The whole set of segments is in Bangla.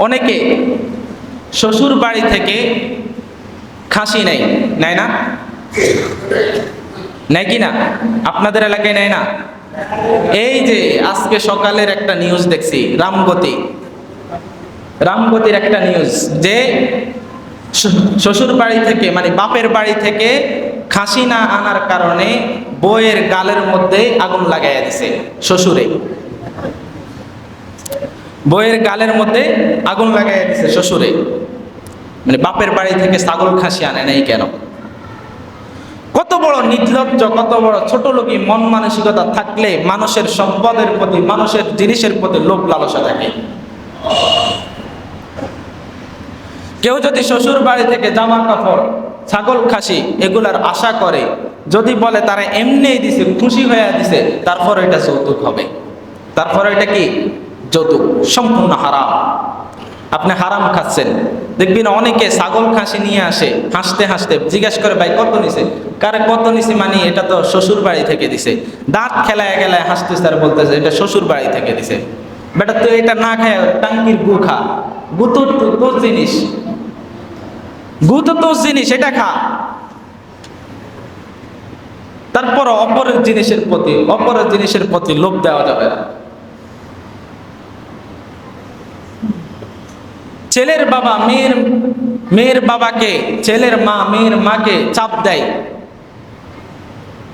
অনেকে শ্বশুর বাড়ি থেকে খাসি নেয় না? নেয় কি না? আপনাদের এলাকায় নেয় না? এই যে আজকে সকালের একটা নিউজ দেখছি, রামগতির একটা নিউজ, যে শ্বশুর বাড়ি থেকে মানে বাপের বাড়ি থেকে খাসি না আনার কারণে বউয়ের গালের মধ্যে আগুন লাগাইয়া দিছে। বউয়ের গালের মধ্যে আগুন লাগাইয়া দিছে শ্বশুরে। মানে বাপের বাড়ি থেকে ছাগল খাসি আনে নাই কেন? কত বড় নির্লজ্জ, কত বড় ছোট লোকই মন মানসিকতা থাকলে মানুষের সম্পদের প্রতি, মানুষের জিনিসের প্রতি লোভ লালসা থাকে। কেউ যদি শ্বশুর বাড়ি থেকে জামা কাপড়, ছাগল খাসি এগুলার আশা করে, যদি বলে তারা এমনিই দিছে, খুশি হয়ে দিছে, তারপর এটা যৌতুক হবে। তারপর এটা কি? যৌতুক। সম্পূর্ণ হারাম। আপনি হারাম খাচ্ছেন। দেখবেন অনেকে ছাগল খাসি নিয়ে আসে, হাসতে হাসতে জিজ্ঞেস করে, ভাই কত নিছে? কারে কত নিছে মানে এটা তো শ্বশুর বাড়ি থেকে দিছে। দাঁত খেলায় গেলায় হাসতেছে আর বলতেছে এটা শ্বশুর বাড়ি থেকে দিছে। বেটা তুই এটা না খায় টাঙ্কির গু খা। গু তো তোর জিনিস, এটা খা। তারপর অপরের জিনিসের প্রতি লোভ দেওয়া যাবে না। ছেলের বাবা মেয়ের বাবাকে, ছেলের মা মেয়ের মাকে চাপ দেয়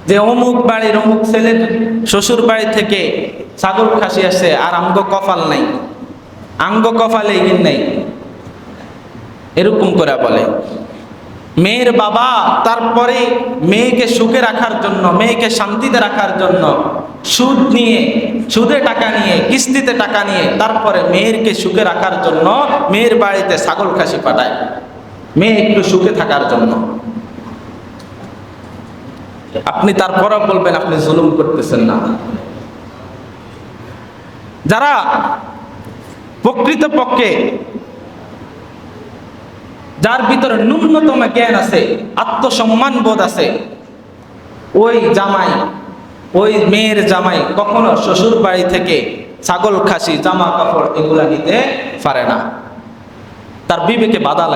যে অমুক বাড়ির অমুক ছেলের শ্বশুর বাড়ি থেকে ছাগল খাসি আসে, আর আঙ্গ কপাল নাই, আঙ্গ কপালে ইন নাই, এরকম করে বলে। মেয়ের বাবা তারপরে মেয়েকে সুখে রাখার জন্য, মেয়েকে শান্তিতে রাখার জন্য সুদে টাকা নিয়ে, কিস্তিতে টাকা নিয়ে, তারপরে মেয়েরকে সুখে রাখার জন্য মেয়ের বাড়িতে ছাগল খাসি পাঠায়, মেয়ে একটু সুখে থাকার জন্য। আপনি তারপরে বলবেন আপনি জুলুম করতেছেন না। যারা প্রকৃতপক্ষে, যার ভিতরে ন্যূনতম জ্ঞান আছে, আত্মসম্মান বোধ আছে, ওই মেয়ের জামাই কখনো শ্বশুর বাড়ি থেকে ছাগল খাসি, জামা কাপড় এগুলা নিতে পারে না। তার বিবেকে বাধা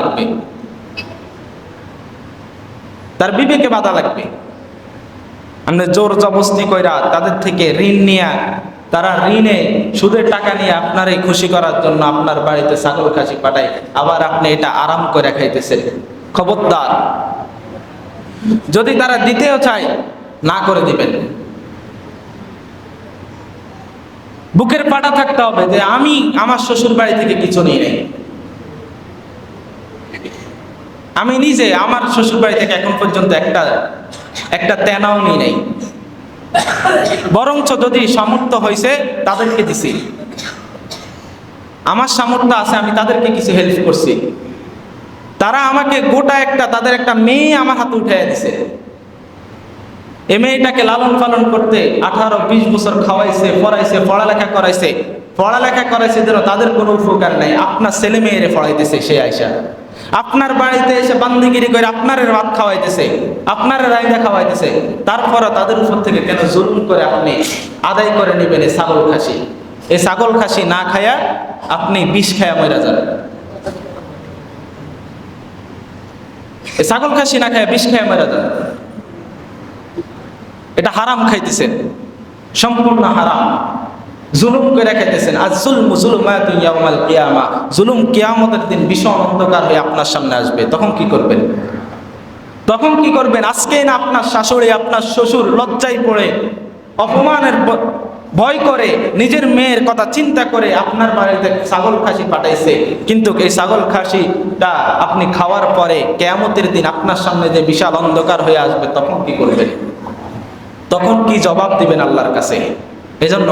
লাগবে, আপনি জোর জবরদস্তি কইরা তাদের থেকে ঋণ নিয়া, তারা ঋণে সুদের টাকা নিয়ে আপনারই খুশি করার জন্য আপনার বাড়িতে ছাগল খাসি পাঠায়, আবার আপনি এটা আরাম করে খাইতেছেন। খবরদার, যদি তারা দিতেও চায় না করে দিবেন। বুকের পাটা থাকতে হবে যে আমি আমার শ্বশুর বাড়ি থেকে কিছু নিই নাই, আমি নিজে আমার শ্বশুর বাড়ি থেকে এখন পর্যন্ত একটা তেনাও নিই নাই। বরঞ্চ যদি সামর্থ্য হয়েছে তাদেরকে দিছি, আমার সামর্থ্য আছে, আমি তাদেরকে কিছু হেল্প করছি। তারা আমাকে তাদের একটা মেয়ে আমার হাতে উঠাইয়া দিছে। এই মেয়েটাকে লালন পালন করতে 18-20 বছর খাওয়াইছে, পড়াইছে, পড়ালেখা করাইছে যেন তাদের কোনো উপকার নাই। আপনার ছেলে মেয়েরে পড়াইতেছে, সে আইসা আপনার বাড়িতে এসে বান্দিগিরি করে আপনারে ভাত খাওয়াইতেছে, আপনারে রাইদা খাওয়াইতেছে, তারপরে তাদের উপর থেকে কেন জুলুম করে আপনি আদায় করে নেবেন এই ছাগল খাসি? এই ছাগল খাসি না খায়া আপনি বিষ খায়া মরে যান। এই ছাগল খাসি না খায়া বিষ খায়া মরে যান। এটা হারাম খাইতেছেন, সম্পূর্ণ হারাম। জুলুম করে খাইতেছেন। আজ যুলমু যুলুমাতুন ইয়াউমাল কিয়ামা, জুলুম কিয়ামতের দিন ভীষণ অন্ধকার হয়ে আপনার সামনে আসবে। তখন কি করবেন? আজকেই না আপনার শাশুড়ি, আপনার শ্বশুর লজ্জায় পড়ে, অপমানের ভয় করে, নিজের মেয়ের কথা চিন্তা করে আপনার বাড়িতে ছাগল খাসি পাঠাইছে, কিন্তু এই ছাগল খাসিটা আপনি খাওয়ার পরে কিয়ামতের দিন আপনার সামনে যে বিশাল অন্ধকার হয়ে আসবে, তখন কি করবেন? তখন কি জবাব দিবেন আল্লাহর কাছে? এজন্য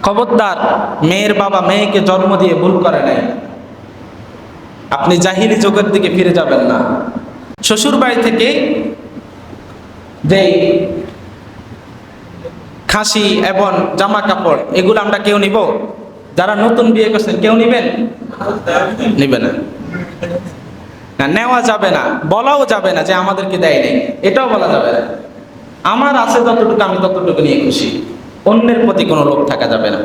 খবরদার, মেয়ের বাবা মেয়েকে জন্ম দিয়ে ভুল করে নাই। আপনি জাহিলি যুগের দিকে ফিরে যাবেন না। শ্বশুর বাড়ি থেকে যে খাসি এবং জামা কাপড় এগুলো আমরা কেউ নিব? যারা নতুন বিয়ে করছেন কেউ নিবে না, নেওয়া যাবে না, বলাও যাবে না যে আমাদেরকে দেয় নাই, এটাও বলা যাবে না। আমার আছে যতটুকু আমি ততটুকু নিয়ে খুশি, অন্যের প্রতি কোনো লোভ থাকা যাবে না।